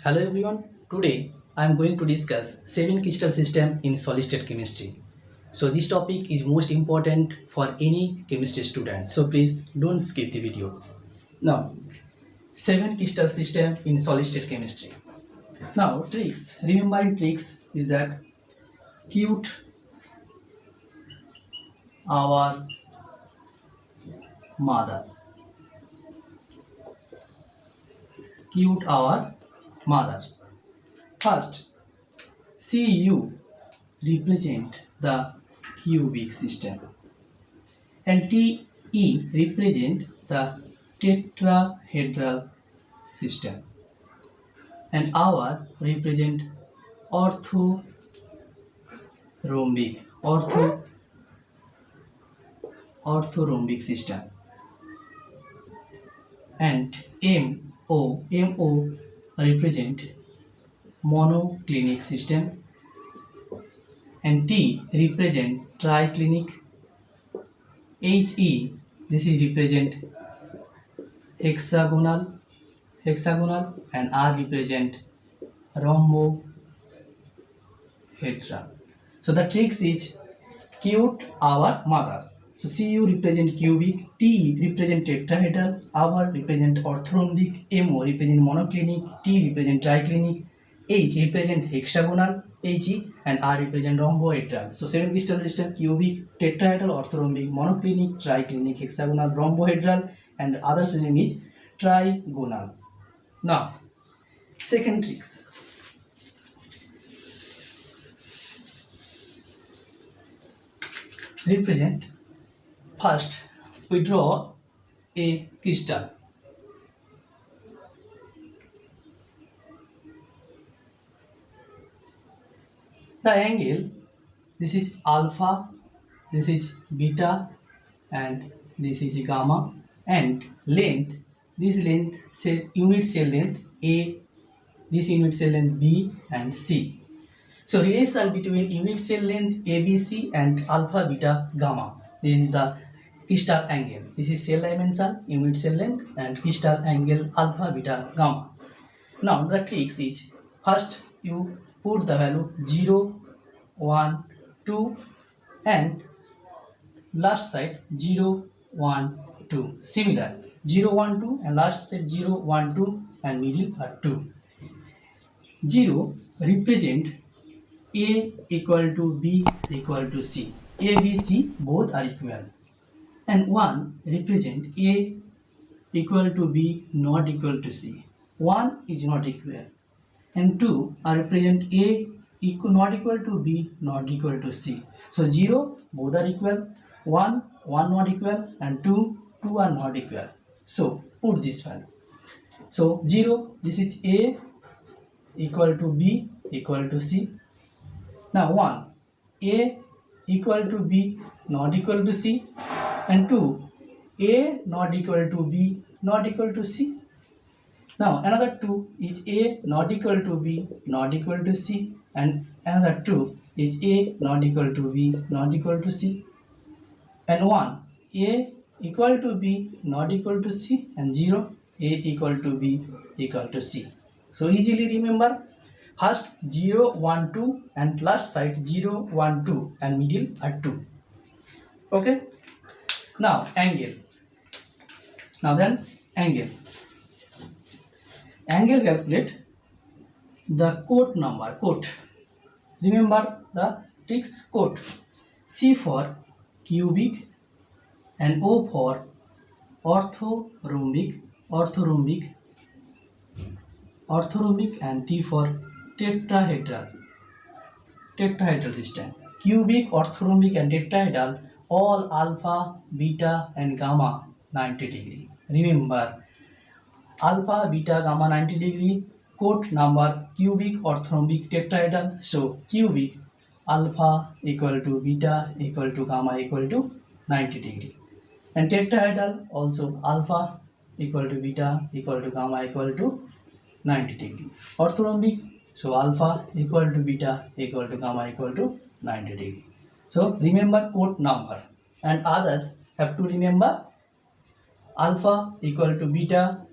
Hello everyone. Today I am going to discuss 7 crystal system in solid state chemistry. So this topic is most important for any chemistry student. So please don't skip the video. Now 7 crystal system in solid state chemistry. Now tricks. Remembering tricks is that cute our mother. Cute our mother. First, Cu represent the cubic system and Te represent the tetrahedral system and R represent orthorhombic orthorhombic system and Mo represent monoclinic system and T represent triclinic. He this is represent hexagonal and R represent rhombohedral. So the tricks is cute our mother. So Cu represent cubic, Te represent tetrahedral, R represent orthorhombic, Mo represent monoclinic, T represent triclinic, H represent hexagonal, He and R represent rhombohedral. So 7 crystal system: cubic, tetrahedral, orthorhombic, monoclinic, triclinic, hexagonal, rhombohedral, and other name is trigonal. Now, second tricks. Represent. First, we draw a crystal. The angle, this is alpha, this is beta, and this is gamma, and length, this length cell unit cell length A, this unit cell length B and C. So relation between unit cell length ABC and alpha, beta, gamma. This is the crystal angle. This is cell dimension, unit cell length, and crystal angle alpha, beta, gamma. Now the tricks is, first you put the value 0, 1, 2 and last side 0, 1, 2. Similar 0, 1, 2 and last side 0, 1, 2 and middle are 2. 0 represent A equal to B equal to C. A, B, C both are equal. And 1 represent A equal to B not equal to C. 1 is not equal. And 2 are represent A not equal to B not equal to C. So 0 both are equal, 1 not equal, and 2 are not equal. So put this value. So 0, this is A equal to B equal to C. Now 1, A equal to B not equal to C, and 2, A not equal to B not equal to C. Now another 2 is A not equal to B not equal to C, and another 2 is A not equal to B not equal to C, and 1 A equal to B not equal to C, and 0 A equal to B equal to C. So easily remember, first 0, 1, 2 and last side 0, 1, 2 and middle are 2. Okay. Now angle. Now then angle. Angle calculate the quote number. Quote. Remember the tricks. Quote. C for cubic and O for orthorhombic and T for tetrahedral system. Cubic, orthorhombic and tetrahedral all alpha, beta and gamma 90 degree. Remember, alpha, beta, gamma 90 degree, quote number cubic, orthorhombic, tetrahedral. So cubic alpha equal to beta equal to gamma equal to 90 degree, and tetrahedral also alpha equal to beta equal to gamma equal to 90 degree. Orthorhombic, so alpha equal to beta equal to gamma equal to 90 degree. So remember quote number, and others have to remember alpha equal to beta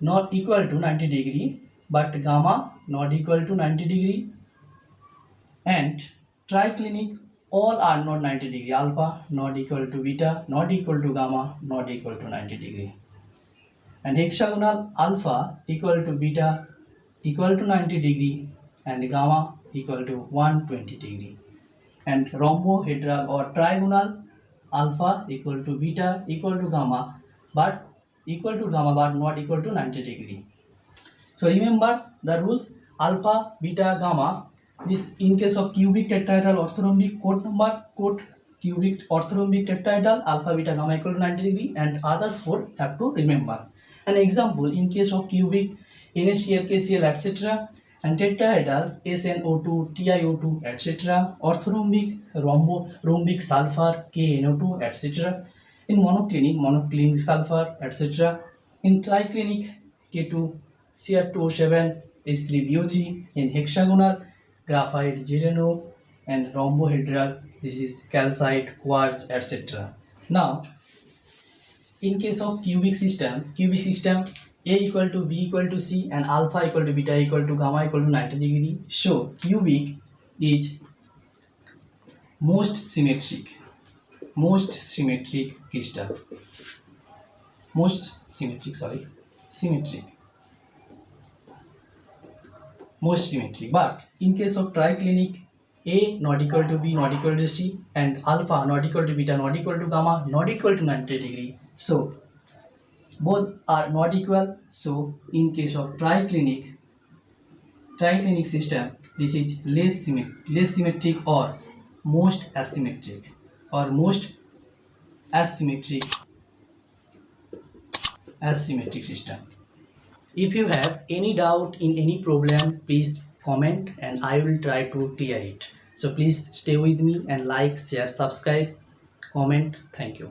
not equal to 90 degree, but gamma not equal to 90 degree, and triclinic all are not 90 degree, alpha not equal to beta not equal to gamma not equal to 90 degree, and hexagonal alpha equal to beta equal to 90 degree and gamma equal to 120 degree, and rhombohedral or trigonal alpha equal to beta equal to gamma but not equal to 90 degree. So remember the rules alpha, beta, gamma. This in case of cubic tetrahedral orthorhombic code cubic orthorhombic tetrahedral alpha, beta, gamma equal to 90 degree, and other four have to remember. An example in case of cubic NaCl, KCl, etc. and tetrahedral SnO2, TiO2, etc. orthorhombic rhombic sulfur KNO2, etc. in monoclinic sulfur, etc. in triclinic K2 Cr2O7 H3BO3, in hexagonal graphite GNO, and rhombohedral this is calcite, quartz, etc. Now in case of cubic system A equal to B equal to C and alpha equal to beta equal to gamma equal to 90 degree. So cubic is most symmetric crystal, most symmetric. But in case of triclinic, A not equal to B not equal to C and alpha not equal to beta not equal to gamma not equal to 90 degree. So both are not equal. So in case of triclinic system, this is less symmetric or most asymmetric system. If you have any doubt in any problem, please comment and I will try to clear it. So please stay with me and like, share, subscribe, comment. Thank you.